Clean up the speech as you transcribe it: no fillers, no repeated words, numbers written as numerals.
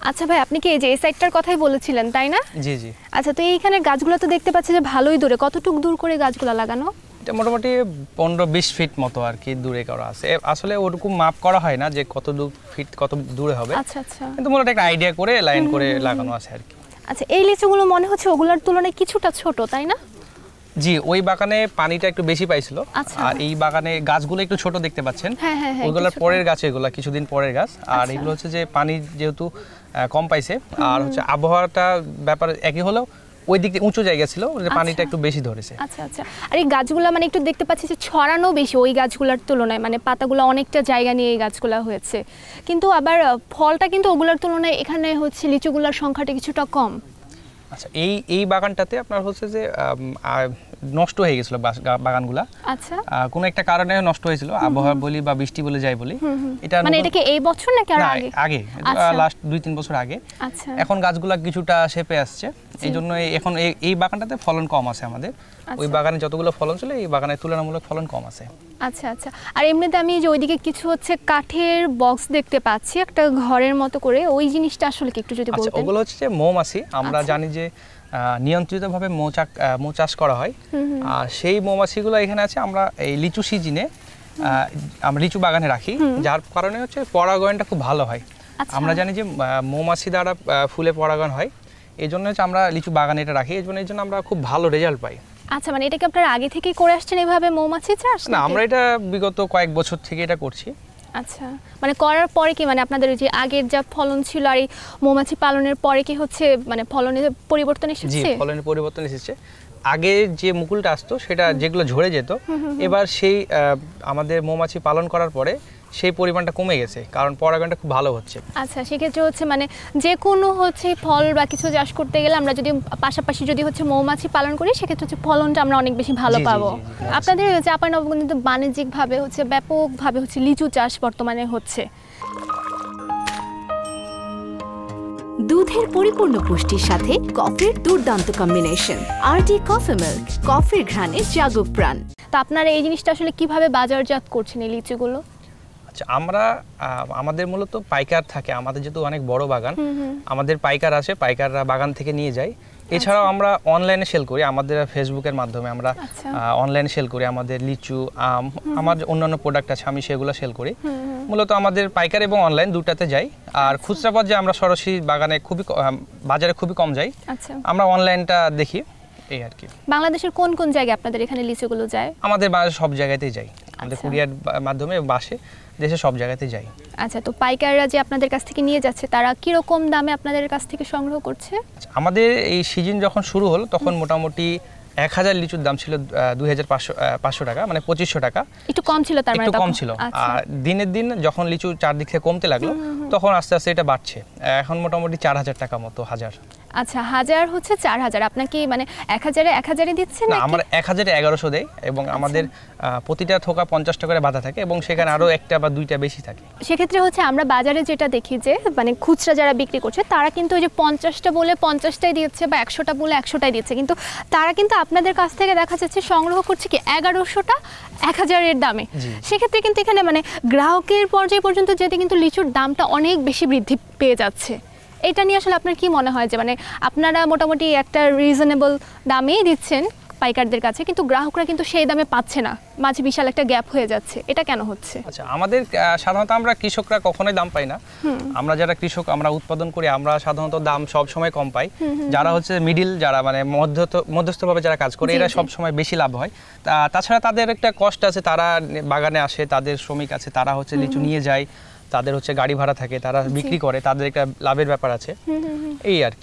আচ্ছা ভাই, আপনি কি এই যে এই সাইডটার কথাই বলেছিলেন তাই না? জি জি। আচ্ছা, তো এইখানে গাছগুলো তো দেখতে পাচ্ছি যে ভালোই দূরে, কতটুকু দূর করে গাছগুলো লাগানো? এটা মোটামুটি 15-20 ফিট মতো আর কি দূরে করা আছে। আসলে ওরকম মাপ করা হয় না যে কত ফিট কত দূরে হবে। আচ্ছা আচ্ছা। কিন্তু মূলত একটা আইডিয়া করে লাইন করে লাগানো আছে আর কি। আচ্ছা, এই লিচুগুলো মনে হচ্ছে ওগুলোর তুলনায় কিছুটা ছোট, তাই না? জি, ওই বাগানে পানিটা একটু বেশি পাইছিল, আর এই বাগানে গাছগুলো একটু ছোট দেখতে পাচ্ছেন। ওইগুলোর পরের গাছ, এগুলা কিছুদিন পরের গাছ। আর এগুলো হচ্ছে যে পানি যেহেতু কম পাইছে, আর হচ্ছে আবহাওয়াটা ব্যাপার একই হলেও ওই দিকে উঁচু জায়গা ছিল, পানিটা একটু বেশি ধরেছে। আচ্ছা আচ্ছা। আর এই গাছগুলো মানে একটু দেখতে পাচ্ছি যে ছড়ানো বেশি ওই গাছগুলোর তুলনায়, মানে পাতাগুলো অনেকটা জায়গা নিয়ে এই গাছগুলো হয়েছে, কিন্তু আবার ফলটা কিন্তু ওগুলোর তুলনায় এখানে হচ্ছে লিচুগুলোর সংখ্যাটা কিছুটা কম। আচ্ছা, এই বাগানটাতে আপনার হচ্ছে যে নষ্ট হয়ে গেছিল বাগানগুলা। আচ্ছা, কোন একটা কারণে নষ্ট হয়েছিল, আবহাওয়া বলি বা বৃষ্টি বলে যাই বলি। এটা মানে এটা কি এই বছর নাকি আর আগে? আগে, লাস্ট 2-3 বছর আগে। আচ্ছা, এখন গাছগুলা কিছুটা শেপে আসছে, এই জন্য এখন এই বাগানটাতে ফলন কম আছে আমাদের। ওই বাগানে যতগুলো ফলন ছিল এই বাগানের তুলনামূলক ফলন কম আছে। আচ্ছা আচ্ছা। আর এমনিতে আমি যে ওইদিকে কিছু হচ্ছে কাঠের বক্স দেখতে পাচ্ছি একটা ঘরের মতো করে, ওই জিনিসটা আসলে কি একটু যদি বলতেন? আচ্ছা, ওগুলো হচ্ছে যে মৌমাছি। আমরা জানি যে নিয়ন্ত্রিতভাবে মৌ চাষ করা হয়, আর সেই মৌমাছিগুলো এখানে আছে। আমরা এই লিচু সিজনে আমরা লিচু বাগানে রাখি, যার কারণে হচ্ছে পরাগায়নটা খুব ভালো হয়। আমরা জানি যে মৌমাছি দ্বারা ফুলে পরাগায়ন হয়, এই জন্য হচ্ছে আমরা লিচু বাগানে এটা রাখি, এই জন্য আমরা খুব ভালো রেজাল্ট পাই। আচ্ছা, মানে এটা কি আপনারা আগে থেকেই করে আসছেন এভাবে মৌমাছি চাষ? না, আমরা এটা বিগত কয়েক বছর থেকে এটা করছি। আচ্ছা, মানে করার পরে কি মানে আপনাদের যে আগের যা ফলন ছিল আর এই মৌমাছি পালনের পরে কি হচ্ছে মানে ফলনের পরিবর্তন এসেছে? জি, ফলনের পরিবর্তন এসেছে। আগে যে মুকুলটা আসতো সেটা যেগুলো ঝরে যেত, এবার সেই আমাদের মৌমাছি পালন করার পরে সেই পরিমাণটা কমে গেছে, কারণ পরাগায়নটা খুব ভালো হচ্ছে। আচ্ছা, সেক্ষেত্রে হচ্ছে মানে যে কোনো হচ্ছে ফল বা কিছু চাষ করতে গেলে আমরা যদি পাশাপাশি যদি হচ্ছে মৌমাছি পালন করি, সেক্ষেত্রে হচ্ছে ফলনটা আমরা অনেক বেশি ভালো পাবো। আপনাদের চাঁপাইনবাবগঞ্জে বাণিজ্যিকভাবে হচ্ছে ব্যাপকভাবে হচ্ছে লিচু চাষ বর্তমানে হচ্ছে। দুধের পরিপূর্ণ পুষ্টির সাথে কফির দুর্দান্ত কম্বিনেশন, আরডি কফি মিল্ক, কফির ঘ্রাণে জাগুক প্রাণ। তো আপনারা এই জিনিসটা আসলে কিভাবে বাজারজাত করছেন এই লিচুগুলো? আমরা আমাদের মূলত পাইকার থাকে, আমাদের যেহেতু অনেক বড় বাগান, আমাদের পাইকার আসে, পাইকাররা বাগান থেকে নিয়ে যায়। এছাড়াও আমরা অনলাইনে সেল করি, আমাদের ফেসবুকের মাধ্যমে আমরা অনলাইনে সেল করি। আমাদের লিচু, আম, আমার অন্যান্য প্রোডাক্ট আছে, আমি সেগুলো সেল করি। মূলত আমাদের পাইকার এবং অনলাইন দুটাতে যাই। আর খুচরা পর্যায়ে আমরা সরাসরি বাজারে খুবই কম যাই, আমরা অনলাইনটা দেখি, এই আর কি। বাংলাদেশের কোন কোন জায়গায় আপনাদের এখানে লিচুগুলো যায়? আমাদের সব জায়গাতেই যাই, আমাদের কুরিয়ার মাধ্যমে বাসে দেশে সব জায়গাতে যাই। আচ্ছা, তো পাইকাররা যে আপনাদের কাছ থেকে নিয়ে যাচ্ছে তারা কি রকম দামে আপনাদের কাছ থেকে সংগ্রহ করছে? আমাদের এই সিজন যখন শুরু হলো তখন মোটামুটি 1000 লিচুর দাম ছিল 2500 টাকা, মানে 2500 টাকা। একটু কম ছিল, তার মানে একটু কম ছিল। আর দিনের দিন যখন লিচু চারদিক থেকে কমতে লাগলো তখন আস্তে আস্তে এটা বাড়ছে, এখন মোটামুটি 4000 টাকা মতো হাজার। আচ্ছা, 1000 হচ্ছে 4000, আপনাকে মানে 1000-1000 দিচ্ছেন? না, আমরা 1000-এ 1100 দেই, এবং আমাদের প্রতিটা থোকা 50 টাকা করে বাধা থাকে, এবং সেখানে আরো একটা বা দুইটা বেশি থাকে। সেক্ষেত্রে হচ্ছে আমরা বাজারে যেটা দেখি যে মানে খুচরা যারা বিক্রি করছে তারা কিন্তু ওই যে 50টা বলে 50টাই দিচ্ছে বা 100টা বলে 100টাই দিচ্ছে, কিন্তু তারা কিন্তু আপনাদের কাছ থেকে দেখা যাচ্ছে সংগ্রহ করছে কি 1100টা 1000-এর দামে। সেক্ষেত্রে কিন্তু এখানে মানে গ্রাহকের পর্যায়ে পর্যন্ত যেতে কিন্তু লিচুর দামটা অনেক বেশি বৃদ্ধি পেয়ে যাচ্ছে। এটা নিয়ে আসলে আপনার কি মনে হয় যে মানে আপনারা মোটামুটি একটা রিজনেবল দামেই দিচ্ছেন পাইকারদের কাছে, কিন্তু গ্রাহকরা কিন্তু সেই দামে পাচ্ছে না, মাঝে বিশাল একটা গ্যাপ হয়ে যাচ্ছে, এটা কেন হচ্ছে? আচ্ছা, আমাদের সাধারণত আমরা কৃষকরা কখনোই দাম পাই না। আমরা যারা কৃষক, আমরা উৎপাদন করি, আমরা সাধারণত দাম সব সময় কম পাই। যারা হচ্ছে মিডিল, যারা মানে মধ্যস্থভাবে যারা কাজ করে, এরা সব সময় বেশি লাভ হয়। তাছাড়া তাদের একটা কষ্ট আছে, তারা বাগানে আসে, তাদের শ্রমিক আছে, তারা হচ্ছে লিচু নিয়ে যায়, তাদের হচ্ছে গাড়ি ভাড়া থাকে, তারা বিক্রি করে, তাদের একটা লাভের ব্যাপার আছে, এই আর কি।